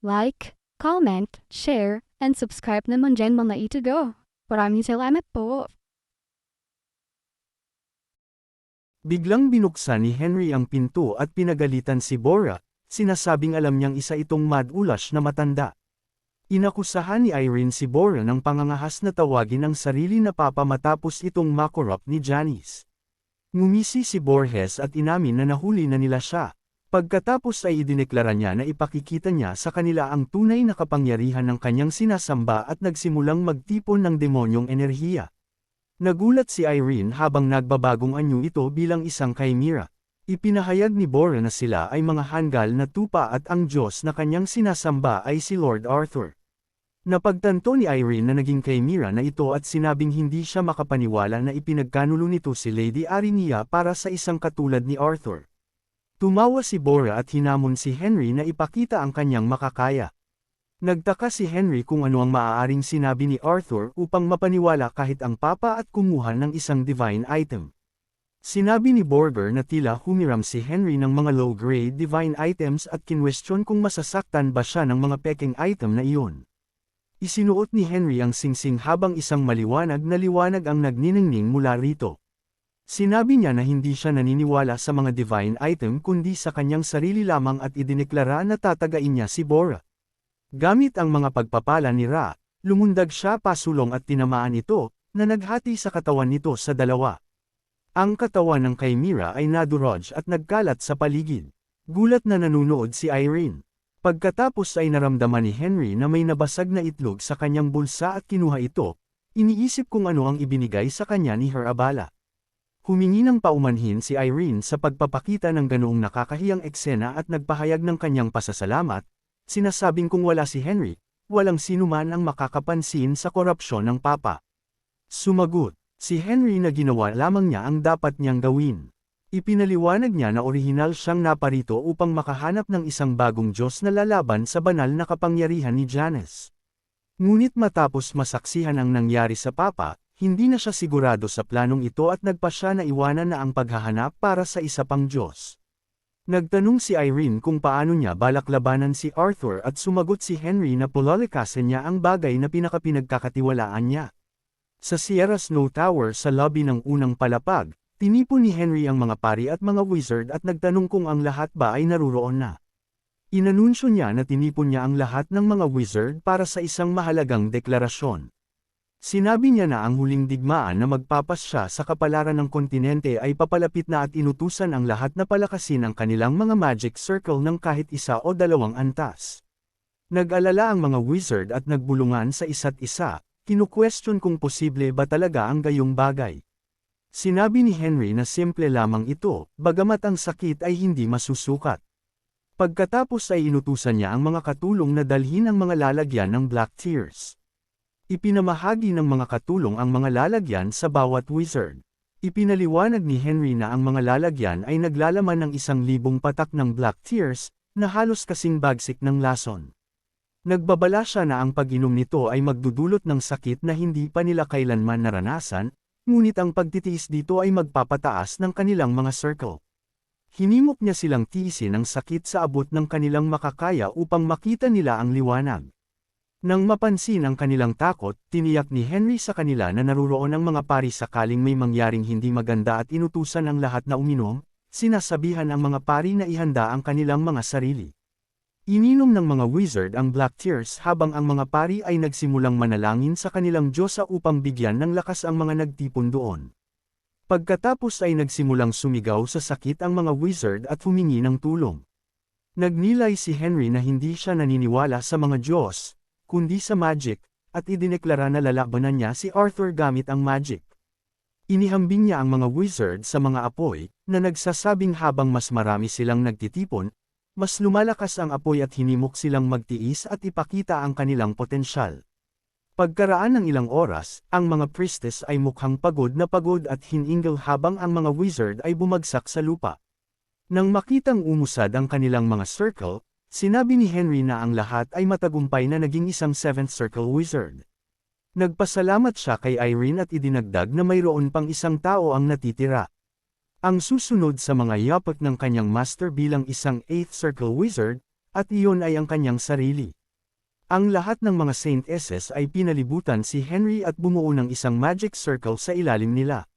like, comment, share, and subscribe naman dyan mga ito. Maraming salamat po. Biglang binuksan ni Henry ang pinto at pinagalitan si Bora, sinasabing alam niyang isa itong mad-ulash na matanda. Inakusahan ni Irene si Bora ng pangangahas na tawagin ang sarili na papa matapos itong makorrupt ni Janice. Ngumisi si Borges at inamin na nahuli na nila siya. Pagkatapos ay idineklara niya na ipakikita niya sa kanila ang tunay na kapangyarihan ng kanyang sinasamba at nagsimulang magtipon ng demonyong enerhiya. Nagulat si Irene habang nagbabagong anyo ito bilang isang chimera. Ipinahayag ni Bora na sila ay mga hanggal na tupa at ang Diyos na kanyang sinasamba ay si Lord Arthur. Napagtanto ni Irene na naging chimera na ito at sinabing hindi siya makapaniwala na ipinagkanulo nito si Lady Arinia para sa isang katulad ni Arthur. Tumawa si Bora at hinamon si Henry na ipakita ang kanyang makakaya. Nagtaka si Henry kung ano ang maaaring sinabi ni Arthur upang mapaniwala kahit ang papa at kumuha ng isang divine item. Sinabi ni Borger na tila humiram si Henry ng mga low-grade divine items at kinwestiyon kung masasaktan ba siya ng mga peking item na iyon. Isinuot ni Henry ang singsing habang isang maliwanag na liwanag ang nagniningning mula rito. Sinabi niya na hindi siya naniniwala sa mga divine item kundi sa kanyang sarili lamang at idineklara na tatagain niya si Bora. Gamit ang mga pagpapala ni Ra, lumundag siya pasulong at tinamaan ito, na naghati sa katawan nito sa dalawa. Ang katawan ng chimera ay nadurog at nagkalat sa paligid. Gulat na nanunood si Irene. Pagkatapos ay naramdaman ni Henry na may nabasag na itlog sa kanyang bulsa at kinuha ito, iniisip kung ano ang ibinigay sa kanya ni Herabala. Humingi ng paumanhin si Irene sa pagpapakita ng ganoong nakakahiyang eksena at nagpahayag ng kanyang pasasalamat, sinasabing kung wala si Henry, walang sinuman ang makakapansin sa korupsyon ng papa. Sumagot, si Henry na ginawa lamang niya ang dapat niyang gawin. Ipinaliwanag niya na orihinal siyang naparito upang makahanap ng isang bagong Diyos na lalaban sa banal na kapangyarihan ni Janus. Ngunit matapos masaksihan ang nangyari sa papa, hindi na siya sigurado sa planong ito at nagpa siya na iwanan na ang paghahanap para sa isa pang Diyos. Nagtanong si Irene kung paano niya balak labanan si Arthur at sumagot si Henry na pulolikasin niya ang bagay na pinakapinagkakatiwalaan niya. Sa Sierra Snow Tower sa lobby ng unang palapag, tinipon ni Henry ang mga pari at mga wizard at nagtanong kung ang lahat ba ay naruroon na. Inanunsyo niya na tinipon niya ang lahat ng mga wizard para sa isang mahalagang deklarasyon. Sinabi niya na ang huling digmaan na magpapas siya sa kapalaran ng kontinente ay papalapit na at inutusan ang lahat na palakasin ang kanilang mga magic circle ng kahit isa o dalawang antas. Nag-alala ang mga wizard at nagbulungan sa isa't isa, kinukwestiyon kung posible ba talaga ang gayong bagay. Sinabi ni Henry na simple lamang ito, bagamat ang sakit ay hindi masusukat. Pagkatapos ay inutusan niya ang mga katulong na dalhin ang mga lalagyan ng Black Tears. Ipinamahagi ng mga katulong ang mga lalagyan sa bawat wizard. Ipinaliwanag ni Henry na ang mga lalagyan ay naglalaman ng 1,000 patak ng Black Tears, na halos kasing bagsik ng lason. Nagbabala siya na ang pag-inom nito ay magdudulot ng sakit na hindi pa nila kailanman naranasan, ngunit ang pagtitiis dito ay magpapataas ng kanilang mga circle. Hinimok niya silang tiisin ang sakit sa abot ng kanilang makakaya upang makita nila ang liwanag. Nang mapansin ang kanilang takot, tiniyak ni Henry sa kanila na naruroon ang mga pari sakaling may mangyaring hindi maganda at inutusan ang lahat na uminom, sinasabihan ang mga pari na ihanda ang kanilang mga sarili. Ininom ng mga wizard ang Black Tears habang ang mga pari ay nagsimulang manalangin sa kanilang Diyosa upang bigyan ng lakas ang mga nagtipon doon. Pagkatapos ay nagsimulang sumigaw sa sakit ang mga wizard at humingi ng tulong. Nagnilay si Henry na hindi siya naniniwala sa mga Diyos, kundi sa magic, at idineklara na lalabanan niya si Arthur gamit ang magic. Inihambing niya ang mga wizard sa mga apoy, na nagsasabing habang mas marami silang nagtitipon, mas lumalakas ang apoy at hinimok silang magtiis at ipakita ang kanilang potensyal. Pagkaraan ng ilang oras, ang mga priestess ay mukhang pagod na pagod at hiningal habang ang mga wizard ay bumagsak sa lupa. Nang makitang umusad ang kanilang mga circle, sinabi ni Henry na ang lahat ay matagumpay na naging isang 7th Circle Wizard. Nagpasalamat siya kay Irene at idinagdag na mayroon pang isang tao ang natitira. Ang susunod sa mga yapak ng kanyang master bilang isang 8th Circle Wizard, at iyon ay ang kanyang sarili. Ang lahat ng mga Saint-Esses ay pinalibutan si Henry at bumuo ng isang magic circle sa ilalim nila.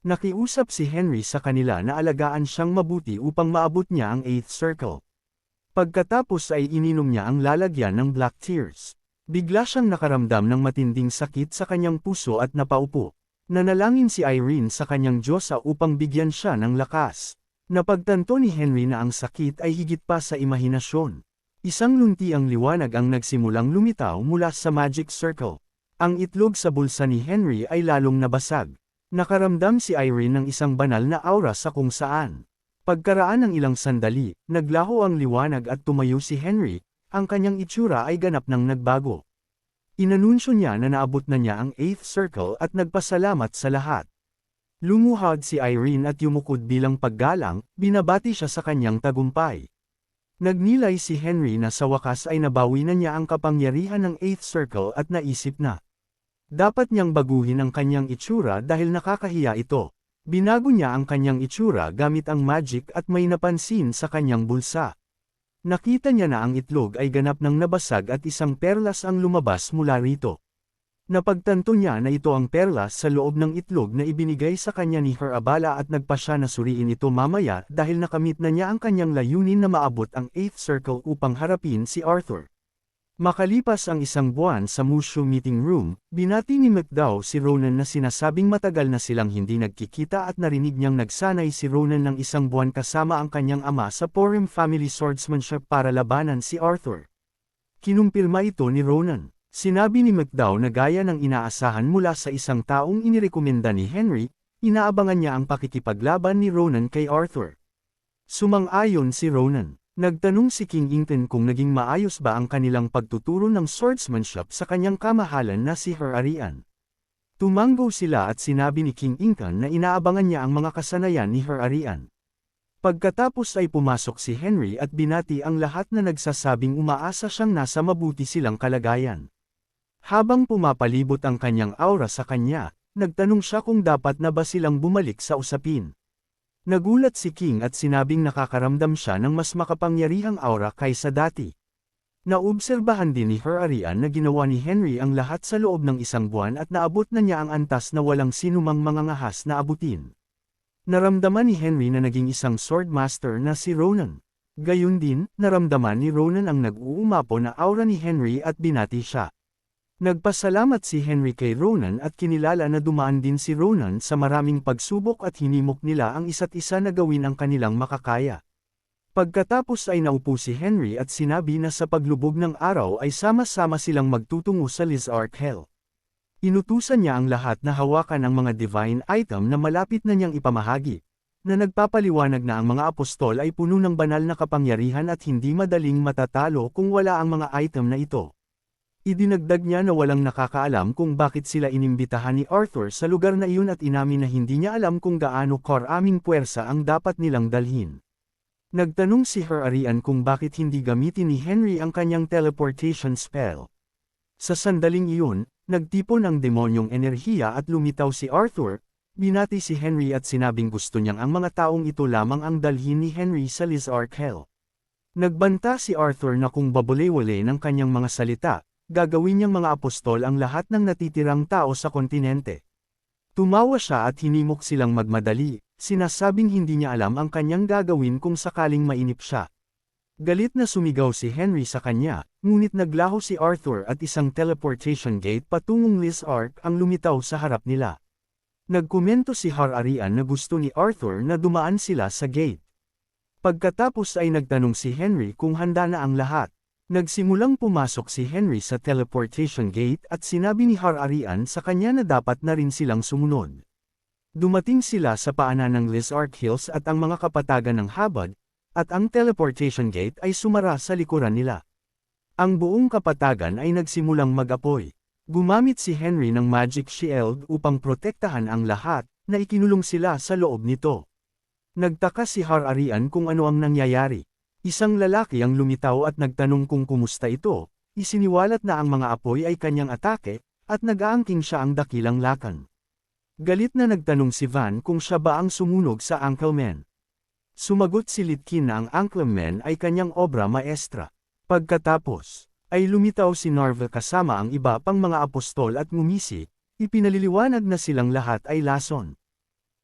Nakiusap si Henry sa kanila na alagaan siyang mabuti upang maabot niya ang 8th circle. Pagkatapos ay ininom niya ang lalagyan ng black tears. Bigla siyang nakaramdam ng matinding sakit sa kanyang puso at napaupo. Nanalangin si Irene sa kanyang Diyosa upang bigyan siya ng lakas. Napagtanto ni Henry na ang sakit ay higit pa sa imahinasyon. Isang luntiang liwanag ang nagsimulang lumitaw mula sa magic circle. Ang itlog sa bulsa ni Henry ay lalong nabasag. Nakaramdam si Irene ng isang banal na aura sa kung saan. Pagkaraan ng ilang sandali, naglaho ang liwanag at tumayo si Henry, ang kanyang itsura ay ganap nang nagbago. Inanunsyo niya na naabot na niya ang 8th circle at nagpasalamat sa lahat. Lumuhod si Irene at yumukod bilang paggalang, binabati siya sa kanyang tagumpay. Nagnilay si Henry na sa wakas ay nabawi na niya ang kapangyarihan ng 8th circle at naisip na dapat niyang baguhin ang kanyang itsura dahil nakakahiya ito. Binago niya ang kanyang itsura gamit ang magic at may napansin sa kanyang bulsa. Nakita niya na ang itlog ay ganap ng nabasag at isang perlas ang lumabas mula rito. Napagtanto niya na ito ang perlas sa loob ng itlog na ibinigay sa kanya ni Herabala at nagpa siya na suriin ito mamaya dahil nakamit na niya ang kanyang layunin na maabot ang 8th circle upang harapin si Arthur. Makalipas ang isang buwan sa Mushu meeting room, binati ni McDowell si Ronan na sinasabing matagal na silang hindi nagkikita at narinig niyang nagsanay si Ronan ng isang buwan kasama ang kanyang ama sa Porim Family Swordsmanship para labanan si Arthur. Kinumpirma ito ni Ronan. Sinabi ni McDowell na gaya ng inaasahan mula sa isang taong inirekomenda ni Henry, inaabangan niya ang pakikipaglaban ni Ronan kay Arthur. Sumang-ayon si Ronan. Nagtanong si King Ington kung naging maayos ba ang kanilang pagtuturo ng swordsmanship sa kanyang kamahalan na si Her-Arian. Tumanggo sila at sinabi ni King Ington na inaabangan niya ang mga kasanayan ni Her-Arian. Pagkatapos ay pumasok si Henry at binati ang lahat na nagsasabing umaasa siyang nasa mabuti silang kalagayan. Habang pumapalibot ang kanyang aura sa kanya, nagtanong siya kung dapat na ba silang bumalik sa usapin. Nagulat si King at sinabing nakakaramdam siya ng mas makapangyarihang aura kaysa dati. Naobserbahan din ni Her-Arian na ginawa ni Henry ang lahat sa loob ng isang buwan at naabot na niya ang antas na walang sinumang mangangahas na abutin. Naramdaman ni Henry na naging isang swordmaster na si Ronan. Gayun din, naramdaman ni Ronan ang nag-uumapo na aura ni Henry at binati siya. Nagpasalamat si Henry kay Ronan at kinilala na dumaan din si Ronan sa maraming pagsubok at hinimok nila ang isa't isa na gawin ang kanilang makakaya. Pagkatapos ay naupo si Henry at sinabi na sa paglubog ng araw ay sama-sama silang magtutungo sa Lizark Hell. Inutusan niya ang lahat na hawakan ang mga divine item na malapit na niyang ipamahagi, na nagpapaliwanag na ang mga apostol ay puno ng banal na kapangyarihan at hindi madaling matatalo kung wala ang mga item na ito. Idinagdag niya na walang nakakaalam kung bakit sila inimbitahan ni Arthur sa lugar na iyon at inamin na hindi niya alam kung gaano karaming puwersa ang dapat nilang dalhin. Nagtanong si Her-Arian kung bakit hindi gamitin ni Henry ang kanyang teleportation spell. Sa sandaling iyon, nagtipon ang demonyong enerhiya at lumitaw si Arthur, binati si Henry at sinabing gusto niyang ang mga taong ito lamang ang dalhin ni Henry sa Lizark Hell. Nagbanta si Arthur na kung babole-wale ng kanyang mga salita, gagawin niyang mga apostol ang lahat ng natitirang tao sa kontinente. Tumawa siya at hinimok silang magmadali, sinasabing hindi niya alam ang kanyang gagawin kung sakaling mainip siya. Galit na sumigaw si Henry sa kanya, ngunit naglaho si Arthur at isang teleportation gate patungong Lizark ang lumitaw sa harap nila. Nagkomento si Her-Arian na gusto ni Arthur na dumaan sila sa gate. Pagkatapos ay nagtanong si Henry kung handa na ang lahat. Nagsimulang pumasok si Henry sa teleportation gate at sinabi ni Her-Arian sa kanya na dapat na rin silang sumunod. Dumating sila sa paanan ng Lizark Hills at ang mga kapatagan ng Habad, at ang teleportation gate ay sumara sa likuran nila. Ang buong kapatagan ay nagsimulang mag-apoy. Gumamit si Henry ng magic shield upang protektahan ang lahat, na ikinulong sila sa loob nito. Nagtaka si Her-Arian kung ano ang nangyayari. Isang lalaki ang lumitaw at nagtanong kung kumusta ito, isiniwalat na ang mga apoy ay kanyang atake, at nag-aangking siya ang dakilang lakan. Galit na nagtanong si Van kung siya ba ang sumunog sa Ankle Man. Sumagot si Litkin na ang Anklamen ay kanyang obra maestra. Pagkatapos, ay lumitaw si Narva kasama ang iba pang mga apostol at ngumisi, ipinaliliwanag na silang lahat ay lason.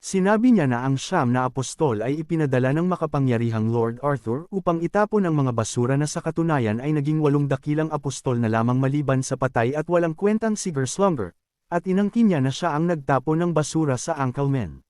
Sinabi niya na ang 9 na apostol ay ipinadala ng makapangyarihang Lord Arthur upang itapon ang mga basura na sa katunayan ay naging 8 dakilang apostol na lamang maliban sa patay at walang kwentang Sigerslonger, at inangkin niya na siya ang nagtapon ng basura sa Anklamen.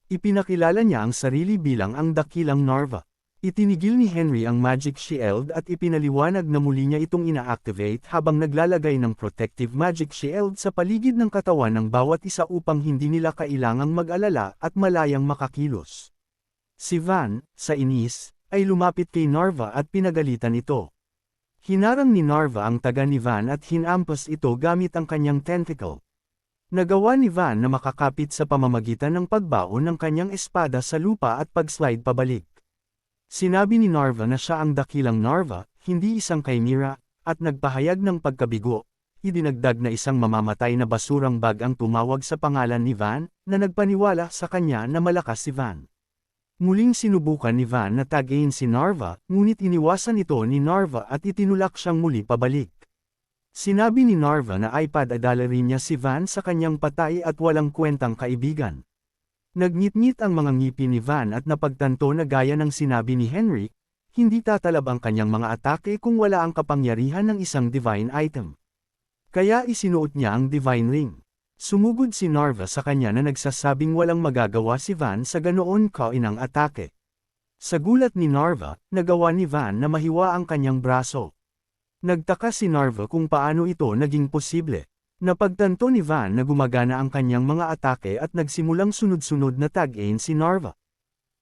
Ipinakilala niya ang sarili bilang ang dakilang Narva. Itinigil ni Henry ang magic shield at ipinaliwanag na muli niya itong ina-activate habang naglalagay ng protective magic shield sa paligid ng katawan ng bawat isa upang hindi nila kailangang mag-alala at malayang makakilos. Si Van, sa inis, ay lumapit kay Narva at pinagalitan ito. Hinarang ni Narva ang taga ni Van at hinampas ito gamit ang kanyang tentacle. Nagawa ni Van na makakapit sa pamamagitan ng pagbaon ng kanyang espada sa lupa at pag-slide pabalik. Sinabi ni Narva na siya ang dakilang Narva, hindi isang chimera, at nagpahayag ng pagkabigo. Idinagdag na isang mamamatay na basurang bag ang tumawag sa pangalan ni Van, na nagpaniwala sa kanya na malakas si Van. Muling sinubukan ni Van na tagayin si Narva, ngunit iniwasan ito ni Narva at itinulak siyang muli pabalik. Sinabi ni Narva na iPad-adala rin niya si Van sa kanyang patay at walang kwentang kaibigan. Nagngit-ngit ang mga ngipin ni Van at napagtanto na gaya ng sinabi ni Henry, hindi tatalab ang kanyang mga atake kung wala ang kapangyarihan ng isang divine item. Kaya isinuot niya ang divine ring. Sumugod si Narva sa kanya na nagsasabing walang magagawa si Van sa ganoon kainang atake. Sa gulat ni Narva, nagawa ni Van na mahiwa ang kanyang braso. Nagtaka si Narva kung paano ito naging posible. Napagtanto ni Van na gumagana ang kanyang mga atake at nagsimulang sunod-sunod na tag-in si Narva.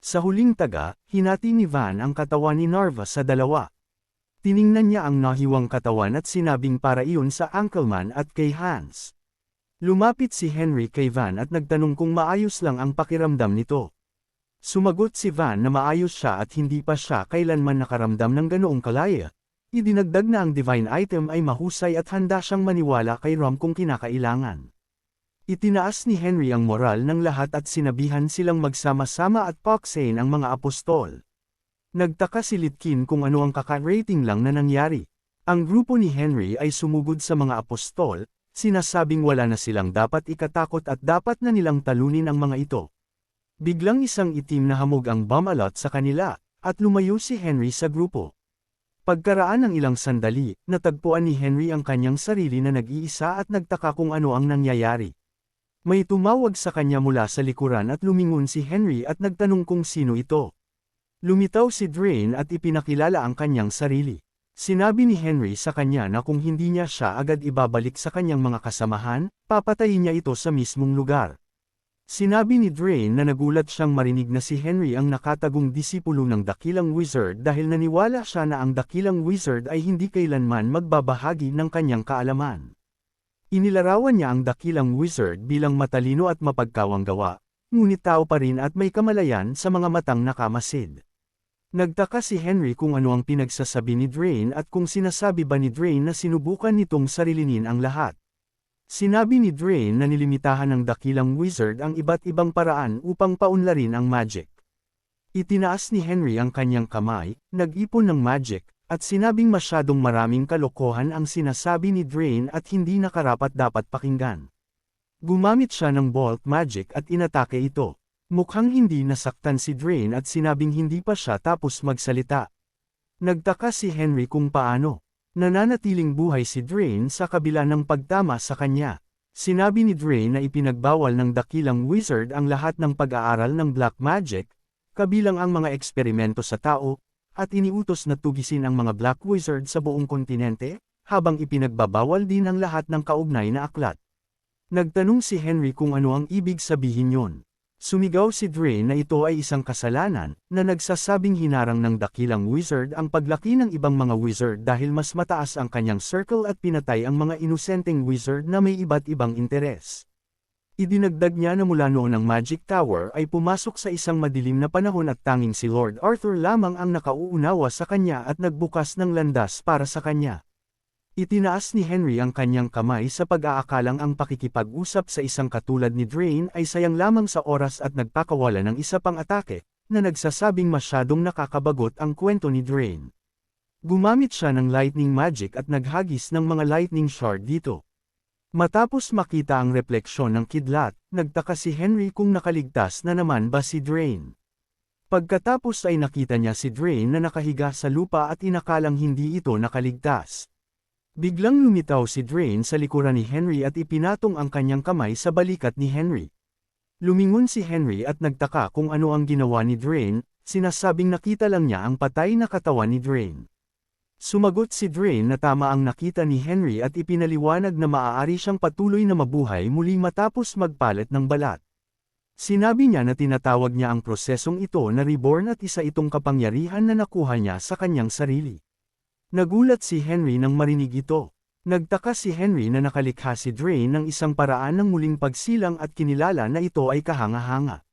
Sa huling taga, hinati ni Van ang katawan ni Narva sa dalawa. Tiningnan niya ang nahiwang katawan at sinabing para iyon sa Anklamen at kay Hans. Lumapit si Henry kay Van at nagtanong kung maayos lang ang pakiramdam nito. Sumagot si Van na maayos siya at hindi pa siya kailanman nakaramdam ng ganoong kalaya. Idinagdag na ang divine item ay mahusay at handa siyang maniwala kay Rom kung kinakailangan. Itinaas ni Henry ang moral ng lahat at sinabihan silang magsama-sama at paksain ang mga apostol. Nagtaka si Litkin kung ano ang kaka-rating lang na nangyari. Ang grupo ni Henry ay sumugod sa mga apostol, sinasabing wala na silang dapat ikatakot at dapat na nilang talunin ang mga ito. Biglang isang itim na hamog ang bumalot sa kanila, at lumayo si Henry sa grupo. Pagkaraan ng ilang sandali, natagpuan ni Henry ang kanyang sarili na nag-iisa at nagtaka kung ano ang nangyayari. May tumawag sa kanya mula sa likuran at lumingon si Henry at nagtanong kung sino ito. Lumitaw si Drain at ipinakilala ang kanyang sarili. Sinabi ni Henry sa kanya na kung hindi niya siya agad ibabalik sa kanyang mga kasamahan, papatayin niya ito sa mismong lugar. Sinabi ni Drain na nagulat siyang marinig na si Henry ang nakatagong disipulo ng dakilang wizard dahil naniwala siya na ang dakilang wizard ay hindi kailanman magbabahagi ng kanyang kaalaman. Inilarawan niya ang dakilang wizard bilang matalino at mapagkawang gawa, ngunit tao pa rin at may kamalayan sa mga matang nakamasid. Nagtaka si Henry kung ano ang pinagsasabi ni Drain at kung sinasabi ba ni Drain na sinubukan nitong sarilinin ang lahat. Sinabi ni Drain na nilimitahan ng dakilang wizard ang iba't ibang paraan upang paunlarin ang magic. Itinaas ni Henry ang kanyang kamay, nag-ipon ng magic, at sinabing masyadong maraming kalokohan ang sinasabi ni Drain at hindi nakarapat-dapat pakinggan. Gumamit siya ng bolt magic at inatake ito. Mukhang hindi nasaktan si Drain at sinabing hindi pa siya tapos magsalita. Nagtaka si Henry kung paano. Nananatiling buhay si Drain sa kabila ng pagtama sa kanya. Sinabi ni Drain na ipinagbawal ng dakilang wizard ang lahat ng pag-aaral ng black magic, kabilang ang mga eksperimento sa tao, at iniutos na tugisin ang mga black wizard sa buong kontinente, habang ipinagbabawal din ang lahat ng kaugnay na aklat. Nagtanong si Henry kung ano ang ibig sabihin yon. Sumigaw si Drain na ito ay isang kasalanan, na nagsasabing hinarang ng dakilang wizard ang paglaki ng ibang mga wizard dahil mas mataas ang kanyang circle at pinatay ang mga inosenteng wizard na may iba't ibang interes. Idinagdag niya na mula noon ang Magic Tower ay pumasok sa isang madilim na panahon at tanging si Lord Arthur lamang ang nakauunawa sa kanya at nagbukas ng landas para sa kanya. Itinaas ni Henry ang kanyang kamay sa pag-aakalang ang pakikipag-usap sa isang katulad ni Drain ay sayang lamang sa oras at nagpakawala ng isa pang atake, na nagsasabing masyadong nakakabagot ang kwento ni Drain. Gumamit siya ng lightning magic at naghagis ng mga lightning shard dito. Matapos makita ang refleksyon ng kidlat, nagtaka si Henry kung nakaligtas na naman ba si Drain. Pagkatapos ay nakita niya si Drain na nakahiga sa lupa at inakalang hindi ito nakaligtas. Biglang lumitaw si Drain sa likuran ni Henry at ipinatong ang kanyang kamay sa balikat ni Henry. Lumingon si Henry at nagtaka kung ano ang ginawa ni Drain, sinasabing nakita lang niya ang patay na katawan ni Drain. Sumagot si Drain na tama ang nakita ni Henry at ipinaliwanag na maaari siyang patuloy na mabuhay muli matapos magpalit ng balat. Sinabi niya na tinatawag niya ang prosesong ito na reborn at isa itong kapangyarihan na nakuha niya sa kanyang sarili. Nagulat si Henry nang marinig ito. Nagtaka si Henry na nakalikha si Drain ng isang paraan ng muling pagsilang at kinilala na ito ay kahanga-hanga.